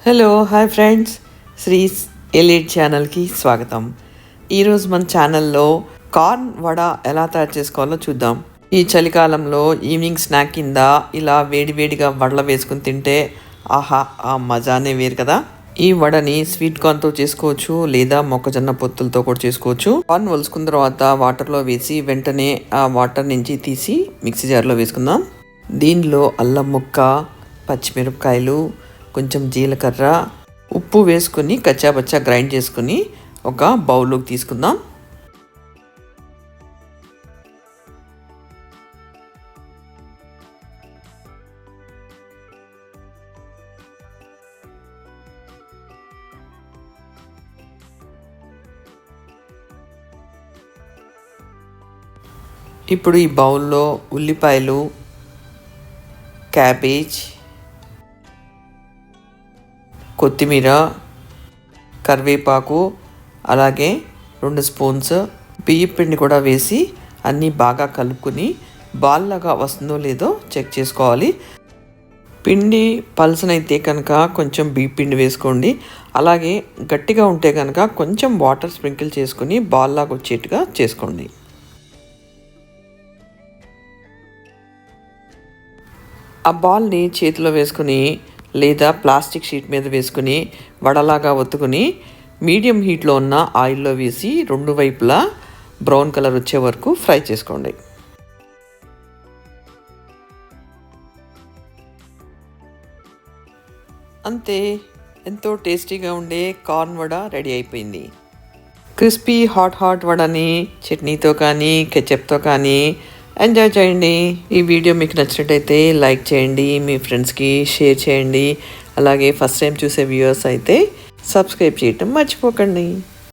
Hello hi friends, శ్రీస్ elite ఛానల్కి స్వాగతం. ఈరోజు మన ఛానల్లో కార్న్ వడ ఎలా తయారు చేసుకోవాలో చూద్దాం. ఈ చలికాలంలో ఈవినింగ్ స్నాక్ కింద ఇలా వేడివేడిగా వడలు వేసుకుని తింటే ఆహా, ఆ మజానే వేరు కదా. ఈ వడని స్వీట్ కార్న్తో చేసుకోవచ్చు, లేదా మొక్కజొన్న పొత్తులతో కూడా చేసుకోవచ్చు. కార్న్ ఒలుసుకున్న తర్వాత వాటర్లో వేసి వెంటనే ఆ వాటర్ నుంచి తీసి మిక్సీ జార్లో వేసుకుందాం. దీనిలో అల్లం ముక్క, పచ్చిమిరపకాయలు, కొంచెం జీలకర్ర, ఉప్పు వేసుకుని కచ్చాపచ్చా గ్రైండ్ చేసుకుని ఒక బౌల్లోకి తీసుకుందాం. ఇప్పుడు ఈ బౌల్లో ఉల్లిపాయలు, క్యాబేజ్, కొత్తిమీర, కరివేపాకు, అలాగే 2 స్పూన్స్ బియ్యం పిండి కూడా వేసి అన్నీ బాగా కలుపుకొని బాల్లాగా వస్తుందో లేదో చెక్ చేసుకోవాలి. పిండి పల్సనైతే కనుక కొంచెం బియ్యం పిండి వేసుకోండి. అలాగే గట్టిగా ఉంటే కనుక కొంచెం వాటర్ స్ప్రింకిల్ చేసుకుని బాల్లాగా వచ్చేట్టుగా చేసుకోండి. ఆ బాల్ని చేతిలో వేసుకుని లేదా ప్లాస్టిక్ షీట్ మీద వేసుకుని వడలాగా ఒత్తుకుని మీడియం హీట్లో ఉన్న ఆయిల్లో వేసి 2 వైపులా బ్రౌన్ కలర్ వచ్చే వరకు ఫ్రై చేసుకోండి. అంతే, ఎంతో టేస్టీగా ఉండే కార్న్ వడ రెడీ అయిపోయింది. క్రిస్పీ హాట్ వడని చట్నీతో కానీ కెచప్తో కానీ ఎంజాయ్ చేయండి. ఈ వీడియో మీకు నచ్చినట్టయితే లైక్ చేయండి, మీ ఫ్రెండ్స్కి షేర్ చేయండి. అలాగే ఫస్ట్ టైం చూసే వ్యూవర్స్ అయితే సబ్స్క్రైబ్ చేయటం మర్చిపోకండి.